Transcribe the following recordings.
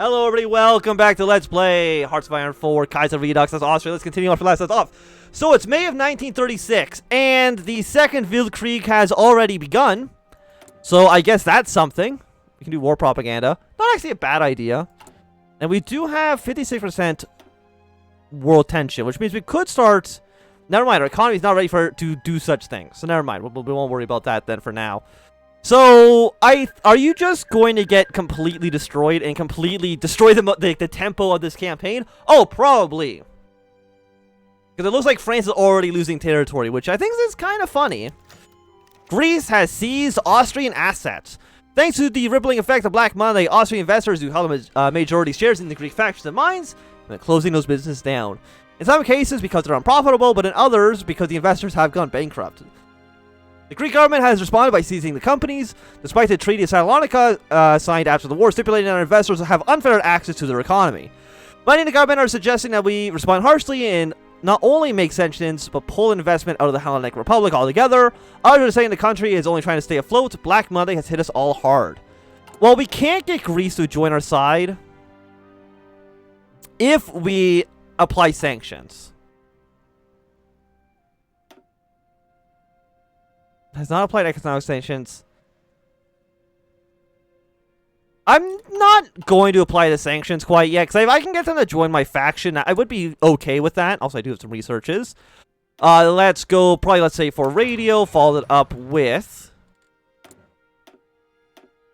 Hello everybody, welcome back to Let's Play Hearts of Iron 4, Kaiserredux, that's Austria. Let's continue on for last off. So it's May of 1936, and the second Weltkrieg has already begun. So I guess that's something. We can do war propaganda. Not actually a bad idea. And we do have 56% world tension, which means we could start... Never mind, our economy is not ready to do such things. So never mind, we won't worry about that then for now. So, are you just going to get completely destroyed and completely destroy the tempo of this campaign? Oh, probably. Because it looks like France is already losing territory, which I think is kind of funny. Greece has seized Austrian assets. Thanks to the rippling effect of Black Monday, Austrian investors who held a majority shares in the Greek factions and mines, and they're closing those businesses down. In some cases because they're unprofitable, but in others because the investors have gone bankrupt. The Greek government has responded by seizing the companies, despite the Treaty of Salonika signed after the war stipulating that our investors will have unfettered access to their economy. Many in the government are suggesting that we respond harshly and not only make sanctions, but pull investment out of the Hellenic Republic altogether. Others are saying the country is only trying to stay afloat. Black Monday has hit us all hard. Well, we can't get Greece to join our side if we apply sanctions. Has not applied economic sanctions. I'm not going to apply the sanctions quite yet, because if I can get them to join my faction, I would be okay with that. Also, I do have some researches. Let's go, probably, let's say, for radio, follow it up with...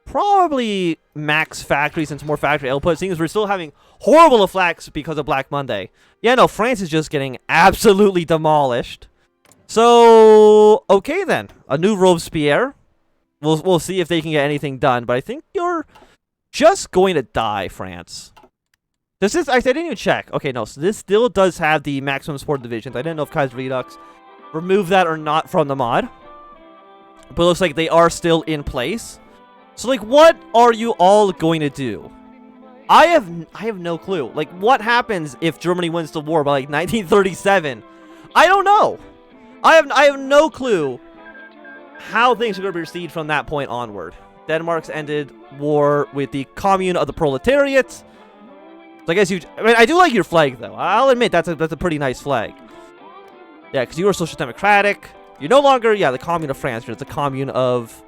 probably max factories and some more factory output, seeing as we're still having horrible effects because of Black Monday. Yeah, no, France is just getting absolutely demolished. So, okay then. A new Robespierre. We'll see if they can get anything done, but I think you're just going to die, France. This is, I didn't even check. Okay, no, so this still does have the maximum support divisions. I didn't know if Kaiserredux removed that or not from the mod. But it looks like they are still in place. So, like, what are you all going to do? I have no clue. Like, what happens if Germany wins the war by, like, 1937? I don't know. I have no clue how things are going to proceed from that point onward. Denmark's ended war with the Commune of the Proletariat. So I guess I do like your flag, though. I'll admit that's a pretty nice flag. Yeah, because you are social democratic. You're no longer, yeah, the Commune of France. You're the Commune of...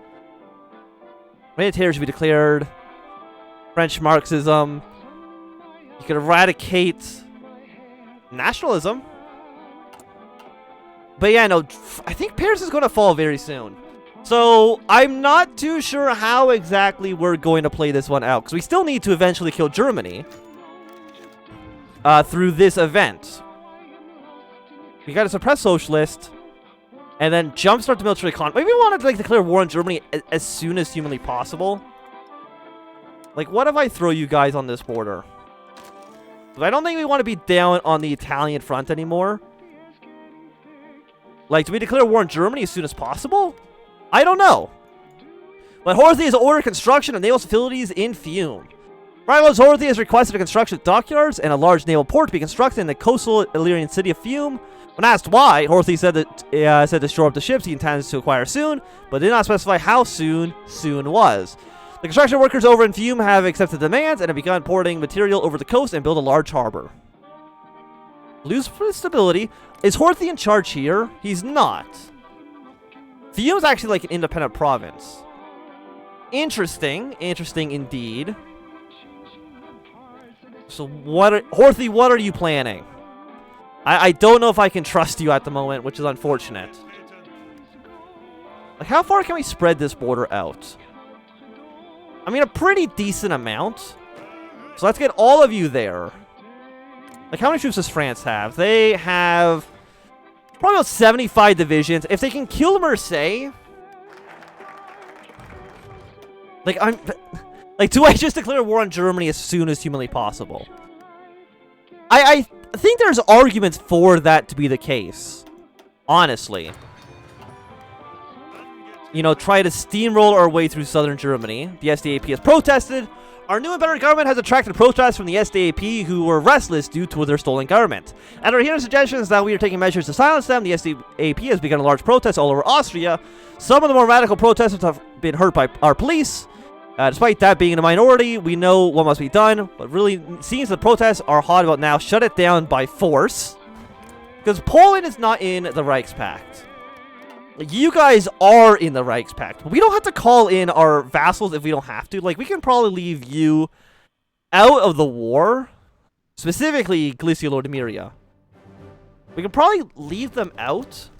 Military should be declared. French Marxism. You could eradicate nationalism. But yeah, no, I think Paris is going to fall very soon. So, I'm not too sure how exactly we're going to play this one out. Because we still need to eventually kill Germany. Through this event. We got to suppress socialist. And then jumpstart the military economy. Maybe we want to like declare war on Germany as soon as humanly possible. Like, what if I throw you guys on this border? I don't think we want to be down on the Italian front anymore. Like, do we declare war on Germany as soon as possible? I don't know. But Horthy has ordered construction of naval facilities in Fiume. Rival's Horthy has requested a construction of dockyards and a large naval port to be constructed in the coastal Illyrian city of Fiume. When asked why, Horthy said to shore up the ships he intends to acquire soon, but did not specify how soon was. The construction workers over in Fiume have accepted demands and have begun porting material over the coast and build a large harbor. Lose stability. Is Horthy in charge here? He's not. Fiume's actually like an independent province. Interesting. Interesting indeed. So Horthy, what are you planning? I don't know if I can trust you at the moment, which is unfortunate. Like, how far can we spread this border out? I mean, a pretty decent amount. So let's get all of you there. Like, how many troops does France have? They have probably about 75 divisions. If they can kill Marseille... Like, do I just declare war on Germany as soon as humanly possible? I think there's arguments for that to be the case. Honestly. You know, try to steamroll our way through southern Germany. The SDAP has protested. Our new and better government has attracted protests from the SDAP who were restless due to their stolen government. And are hearing suggestions that we are taking measures to silence them. The SDAP has begun a large protest all over Austria. Some of the more radical protesters have been hurt by our police. Despite that being in a minority, we know what must be done, but really seems the protests are hot about now. Shut it down by force. Because Poland is not in the Reichspakt. You guys are in the Reichspakt. We don't have to call in our vassals if we don't have to. Like, we can probably leave you out of the war. Specifically, Galicia Lordmiria. We can probably leave them out.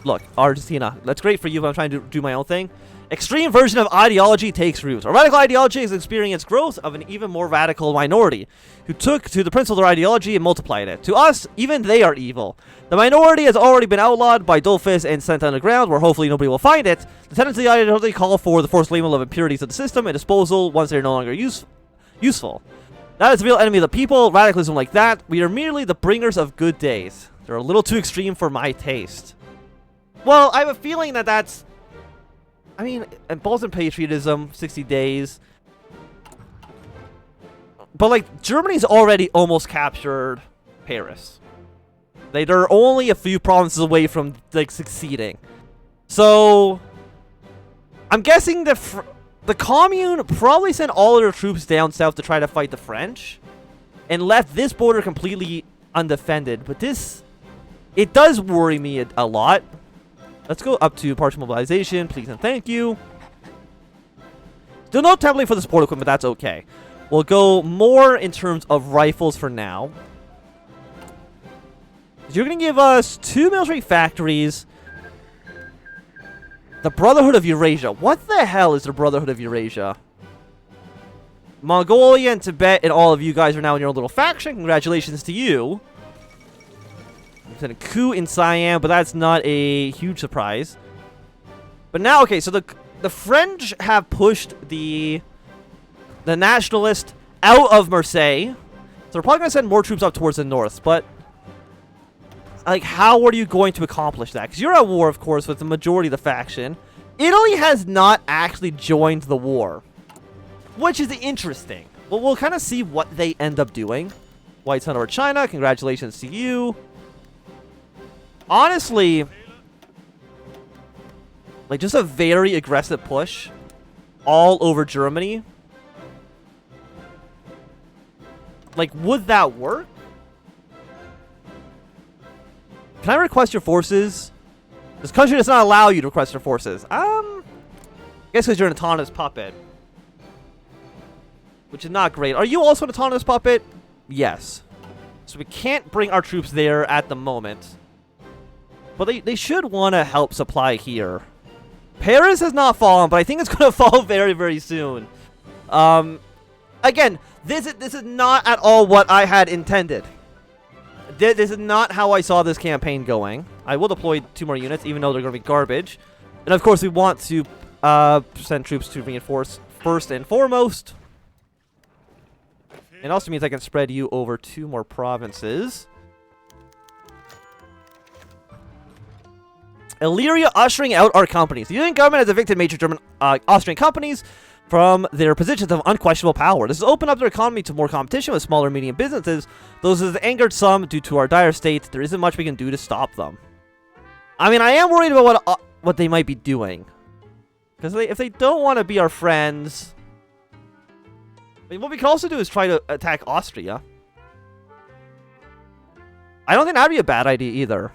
Look, Argentina. That's great for you, but I'm trying to do my own thing. Extreme version of ideology takes root. A radical ideology is experienced growth of an even more radical minority, who took to the principle of their ideology and multiplied it. To us, even they are evil. The minority has already been outlawed by Dolphus and sent underground, where hopefully nobody will find it. The tendency of the ideology call for the forced label of impurities of the system and disposal once they're no longer useful. That is the real enemy of the people. Radicalism like that. We are merely the bringers of good days. They're a little too extreme for my taste. Well, I have a feeling that that's... I mean, Balkan patriotism, 60 days. But, like, Germany's already almost captured Paris. They're only a few provinces away from, like, succeeding. So, I'm guessing the Commune probably sent all of their troops down south to try to fight the French. And left this border completely undefended. But this... It does worry me a lot. Let's go up to partial mobilization, please and thank you. Still no template for the support equipment, that's okay. We'll go more in terms of rifles for now. You're going to give us 2 military factories. The Brotherhood of Eurasia. What the hell is the Brotherhood of Eurasia? Mongolia and Tibet and all of you guys are now in your own little faction. Congratulations to you. A coup in Siam, but that's not a huge surprise. But now, okay, so the French have pushed the nationalist out of Marseille. So they're probably going to send more troops up towards the north. But, like, how are you going to accomplish that? Because you're at war, of course, with the majority of the faction. Italy has not actually joined the war, which is interesting. Well, we'll kind of see what they end up doing. White Sun over China, congratulations to you. Honestly, like, just a very aggressive push all over Germany. Like, would that work? Can I request your forces? This country does not allow you to request your forces. I guess because you're an autonomous puppet. Which is not great. Are you also an autonomous puppet? Yes. So we can't bring our troops there at the moment. But they should want to help supply here. Paris has not fallen, but I think it's going to fall very, very soon. Again, this is not at all what I had intended. This is not how I saw this campaign going. I will deploy 2 more units, even though they're going to be garbage. And of course, we want to send troops to reinforce first and foremost. It also means I can spread you over 2 more provinces. Illyria ushering out our companies. The Union government has evicted major German Austrian companies from their positions of unquestionable power. This has opened up their economy to more competition with smaller and medium businesses. Those has angered some due to our dire state. There isn't much we can do to stop them. I mean, I am worried about what they might be doing. Because if they don't want to be our friends... I mean, what we can also do is try to attack Austria. I don't think that would be a bad idea either.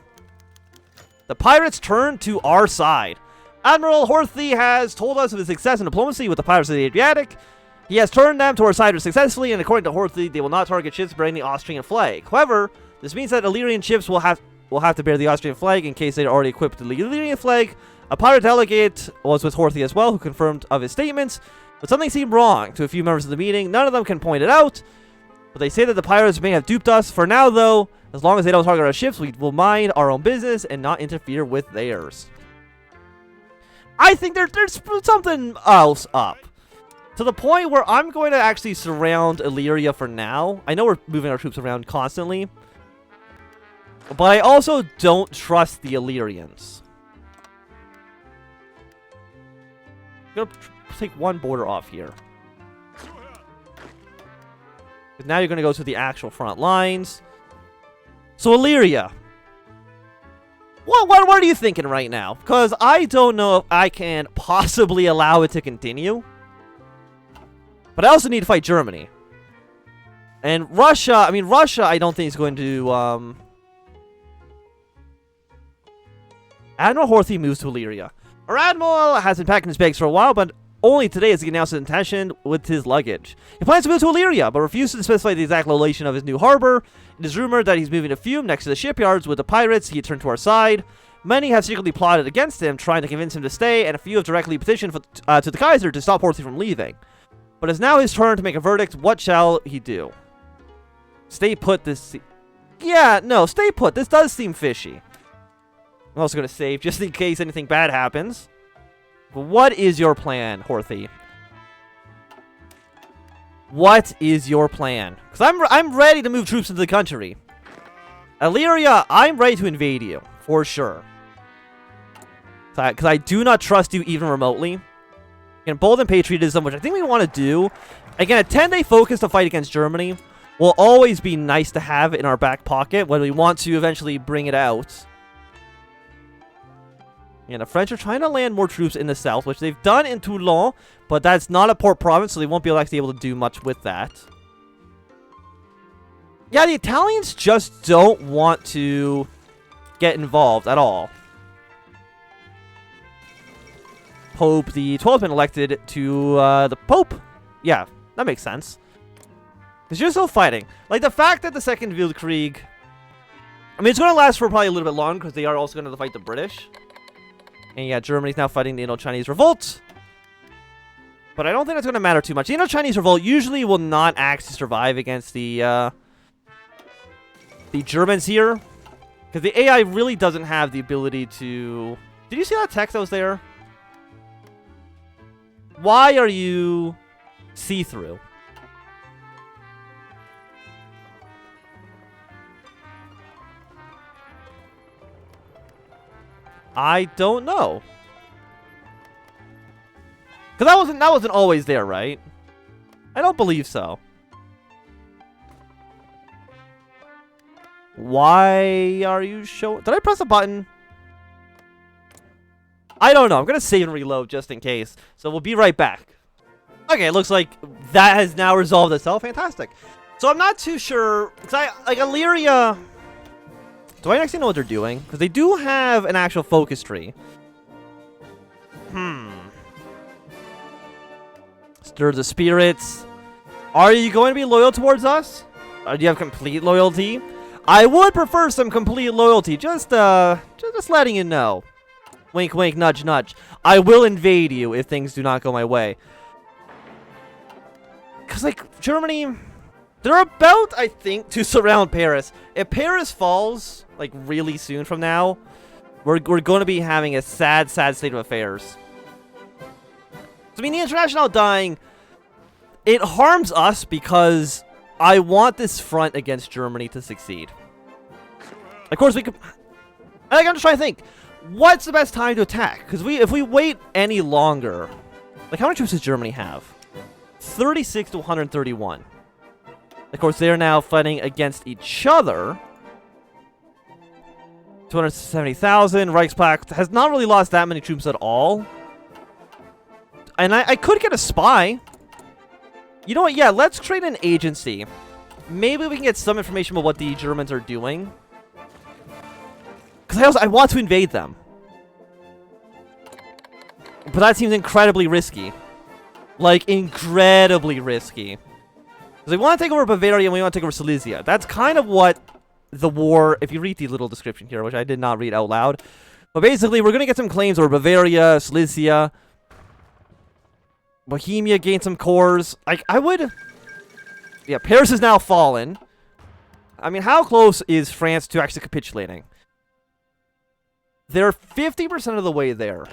The pirates turn to our side. Admiral Horthy has told us of his success in diplomacy with the pirates of the Adriatic. He has turned them to our side successfully, and according to Horthy, they will not target ships bearing the Austrian flag. However, this means that Illyrian ships will have to bear the Austrian flag in case they are already equipped with the Illyrian flag. A pirate delegate was with Horthy as well, who confirmed of his statements, but something seemed wrong to a few members of the meeting. None of them can point it out, but they say that the pirates may have duped us. For now, though, as long as they don't target our ships, we will mind our own business and not interfere with theirs. I think there's something else up. To the point where I'm going to actually surround Illyria for now. I know we're moving our troops around constantly. But I also don't trust the Illyrians. I'm going to take 1 border off here. Because now you're going to go to the actual front lines. So Illyria. What are you thinking right now? Because I don't know if I can possibly allow it to continue. But I also need to fight Germany. And Russia, I mean, Russia I don't think is going to, Admiral Horthy moves to Illyria. Our Admiral has been packing his bags for a while, but only today has he announced his intention with his luggage. He plans to move to Illyria, but refuses to specify the exact location of his new harbor. It is rumored that he's moving to Fiume next to the shipyards with the pirates he had turned to our side. Many have secretly plotted against him, trying to convince him to stay, and a few have directly petitioned to the Kaiser to stop Horthy from leaving. But it's now his turn to make a verdict. What shall he do? Stay put this... Yeah, no, stay put. This does seem fishy. I'm also going to save just in case anything bad happens. But what is your plan, Horthy? What is your plan? Because I'm ready to move troops into the country. Illyria, I'm ready to invade you. For sure. Because I do not trust you even remotely. And Embolden Patriotism, which I think we want to do. Again, a 10-day focus to fight against Germany will always be nice to have in our back pocket when we want to eventually bring it out. And the French are trying to land more troops in the south, which they've done in Toulon, but that's not a port province, so they won't be actually able to do much with that. Yeah, the Italians just don't want to get involved at all. Pope the 12th been elected to the Pope. Yeah, that makes sense. Because you're still fighting. Like, the fact that the Second Weltkrieg... I mean, it's going to last for probably a little bit longer, because they are also going to fight the British. And yeah, Germany's now fighting the Indo-Chinese Revolt. But I don't think that's going to matter too much. The Indo-Chinese Revolt usually will not actually survive against the Germans here. Because the AI really doesn't have the ability to... Did you see that text that was there? Why are you see-through? I don't know. Because that wasn't always there, right? I don't believe so. Why are you showing... Did I press a button? I don't know. I'm going to save and reload just in case. So we'll be right back. Okay, it looks like that has now resolved itself. Fantastic. So I'm not too sure... Because like, Illyria... Do I actually know what they're doing? Because they do have an actual focus tree. Stir the spirits. Are you going to be loyal towards us? Or do you have complete loyalty? I would prefer some complete loyalty. Just letting you know. Wink, wink, nudge, nudge. I will invade you if things do not go my way. Because, like, Germany... They're about, I think, to surround Paris. If Paris falls, like, really soon from now, we're going to be having a sad, sad state of affairs. So, I mean, the International dying, it harms us because I want this front against Germany to succeed. Of course, we could... I'm just trying to think. What's the best time to attack? Because if we wait any longer... Like, how many troops does Germany have? 36 to 131. Of course, they're now fighting against each other. 270,000. Reichspakt has not really lost that many troops at all. And I could get a spy. You know what? Yeah, let's create an agency. Maybe we can get some information about what the Germans are doing. Because I want to invade them. But that seems incredibly risky. Like, incredibly risky. Because we want to take over Bavaria and we want to take over Silesia. That's kind of what the war... If you read the little description here, which I did not read out loud. But basically, we're going to get some claims over Bavaria, Silesia. Bohemia gained some cores. Like, I would... Yeah, Paris is now fallen. I mean, how close is France to actually capitulating? They're 50% of the way there.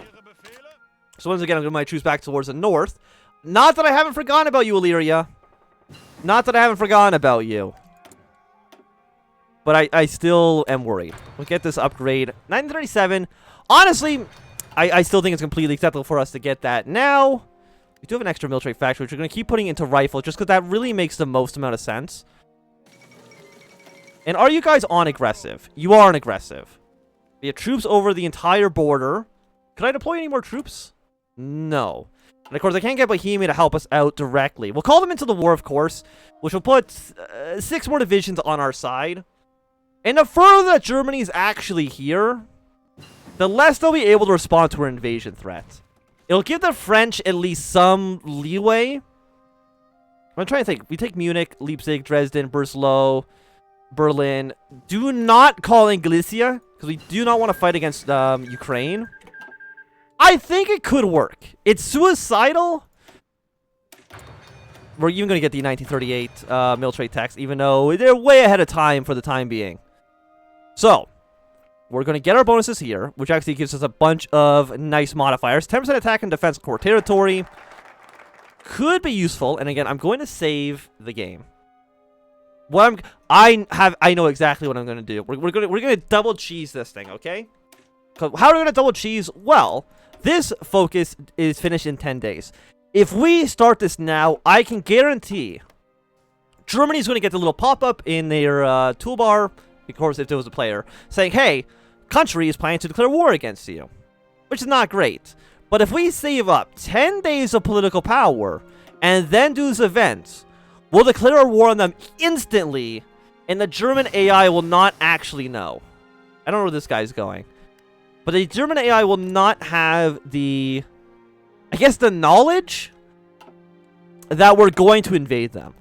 So once again, I'm going to move my troops back towards the north. Not that I haven't forgotten about you, Illyria. Not that I haven't forgotten about you. But I still am worried. We'll get this upgrade. 1937. Honestly, I still think it's completely acceptable for us to get that now. We do have an extra military factory, which we're going to keep putting into rifle, just because that really makes the most amount of sense. And are you guys on aggressive? You are on aggressive. We have troops over the entire border. Could I deploy any more troops? No. And of course, I can't get Bohemia to help us out directly. We'll call them into the war, of course, which will put 6 more divisions on our side. And the further that Germany is actually here, the less they'll be able to respond to our invasion threat. It'll give the French at least some leeway. I'm trying to think. We take Munich, Leipzig, Dresden, Breslau, Berlin. Do not call in Galicia, because we do not want to fight against Ukraine. I think it could work. It's suicidal. We're even going to get the 1938 military tax, even though they're way ahead of time for the time being. So, we're going to get our bonuses here, which actually gives us a bunch of nice modifiers. 10% attack and defense core territory. Could be useful. And again, I'm going to save the game. I know exactly what I'm going to do. We're going to double cheese this thing, okay? How are we going to double cheese? Well, this focus is finished in 10 days. If we start this now, I can guarantee Germany's going to get the little pop-up in their toolbar, of course, if there was a player, saying, hey, country is planning to declare war against you, which is not great. But if we save up 10 days of political power and then do this event, we'll declare a war on them instantly, and the German AI will not actually know. I don't know where this guy's going. But the German AI will not have the, I guess, the knowledge that we're going to invade them.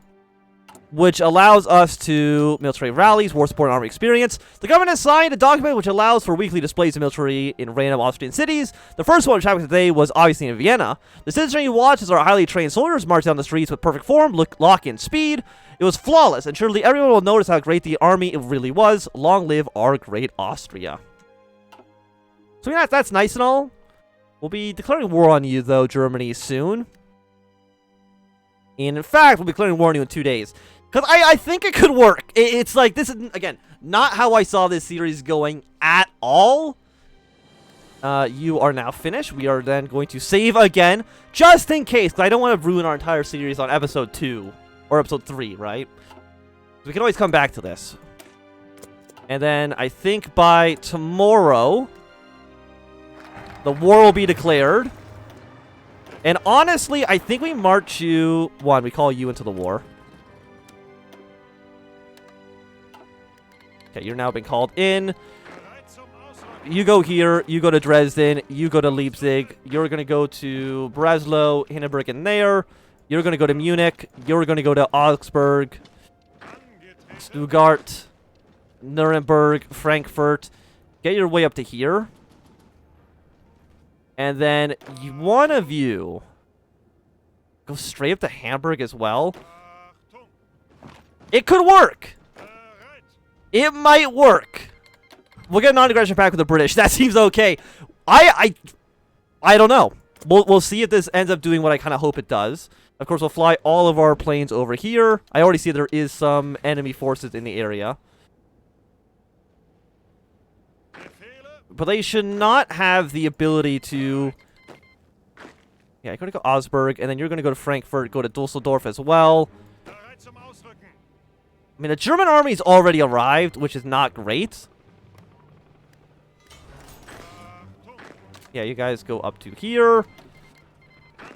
Which allows us to military rallies, war support, and army experience. The government has signed a document which allows for weekly displays of military in random Austrian cities. The first one which happened today was obviously in Vienna. The citizenry you watch as our highly trained soldiers march down the streets with perfect form, lock, and speed. It was flawless, and surely everyone will notice how great the army it really was. Long live our great Austria. So yeah, that's nice and all. We'll be declaring war on you, though, Germany, soon. And in fact, we'll be declaring war on you in 2 days. Because I think it could work. It's like, this is, again, not how I saw this series going at all. You are now finished. We are then going to save again, just in case, because I don't want to ruin our entire series on episode 2, or episode 3, right? We can always come back to this. And then, I think by tomorrow, the war will be declared. And honestly, I think we march you... we call you into the war. Okay, you're now been called in. You go here, you go to Dresden, you go to Leipzig, you're going to go to Breslau, Hindenburg, and there. You're going to go to Munich, you're going to go to Augsburg, Stuttgart, Nuremberg, Frankfurt. Get your way up to here. And then one of you go straight up to Hamburg as well. It could work. It might work. We'll get a non-aggression pact with the British. That seems okay. I don't know. We'll see if this ends up doing what I kind of hope it does. Of course, we'll fly all of our planes over here. I already see there is some enemy forces in the area. But they should not have the ability to... Yeah, you're going to go Augsburg, and then you're going to go to Frankfurt, go to Dusseldorf as well. I mean, the German army's already arrived, which is not great. Yeah, you guys go up to here.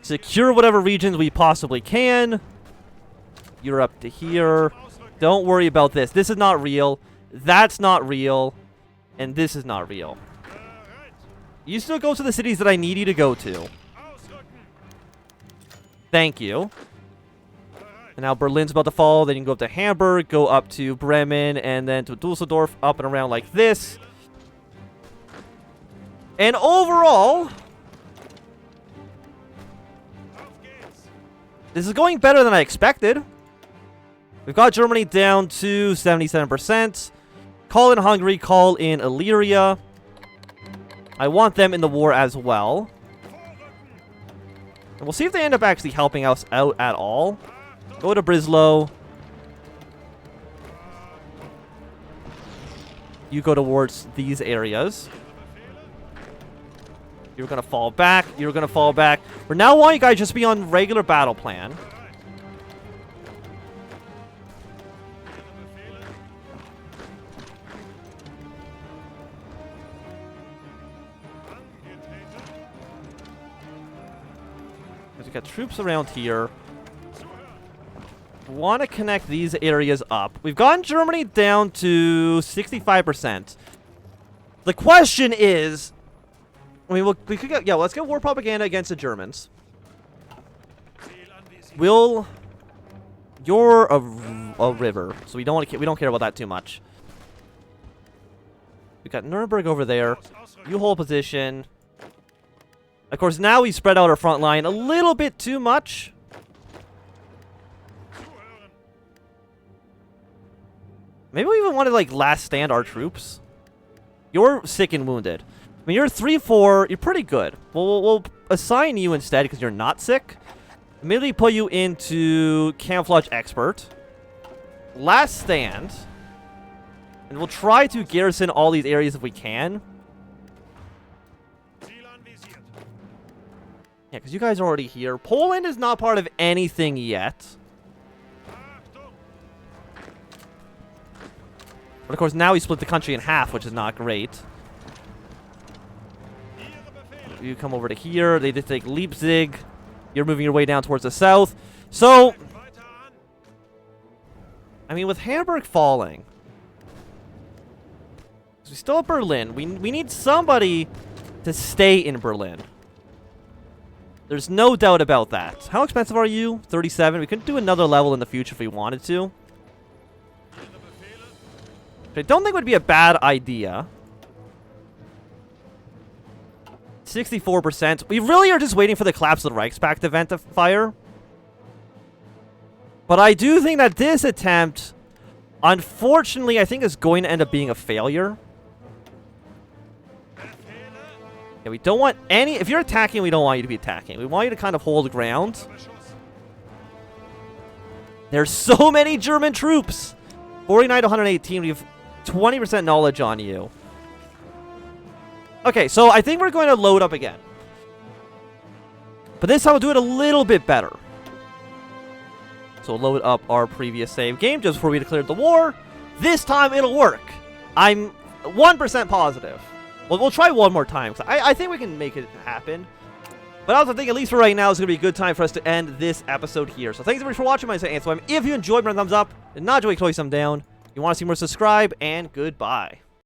Secure whatever regions we possibly can. You're up to here. Don't worry about this. This is not real. That's not real. And this is not real. You still go to the cities that I need you to go to. Thank you. And now Berlin's about to fall. Then you can go up to Hamburg, go up to Bremen, and then to Dusseldorf, up and around like this. And overall, this is going better than I expected. We've got Germany down to 77%. Call in Hungary, call in Illyria. I want them in the war as well. And we'll see if they end up actually helping us out at all. Go to Breslau. You go towards these areas. You're going to fall back. You're going to fall back. For now on, you guys just be on regular battle plan. got troops around here. Want to connect these areas up. We've gotten Germany down to 65%. The question is, I mean, we could get, yeah, let's get war propaganda against the Germans. You're a river, so we don't care about that too much. We got Nuremberg over there. You hold position. Of course, now we spread out our front line a little bit too much. Maybe we even want to, like, last stand our troops. You're sick and wounded. I mean, you're 3-4. You're pretty good. We'll assign you instead because you're not sick. Immediately put you into camouflage expert. Last stand. And we'll try to garrison all these areas if we can. Yeah, because you guys are already here. Poland is not part of anything yet. But of course, now we split the country in half, which is not great. You come over to here. They just take Leipzig. You're moving your way down towards the south. So, I mean, with Hamburg falling, we still have Berlin. We need somebody to stay in Berlin. There's no doubt about that. How expensive are you? 37. We could do another level in the future if we wanted to. I don't think would be a bad idea. 64%. We really are just waiting for the collapse of the Reichspakt event to fire. But I do think that this attempt, unfortunately, I think is going to end up being a failure. Yeah, we don't want any... If you're attacking, we don't want you to be attacking. We want you to kind of hold ground. There's so many German troops. 49 to 118. We have 20% knowledge on you. Okay, so I think we're going to load up again. But this time we'll do it a little bit better. So we'll load up our previous save game just before we declared the war. This time it'll work. I'm 1% positive. Well, we'll try one more time. I think we can make it happen. But I also think, at least for right now, it's going to be a good time for us to end this episode here. So thanks everybody for watching. My name is Anthem. If you enjoyed, run a thumbs up. And not enjoy, thumb down. If you want to see more, subscribe. And goodbye.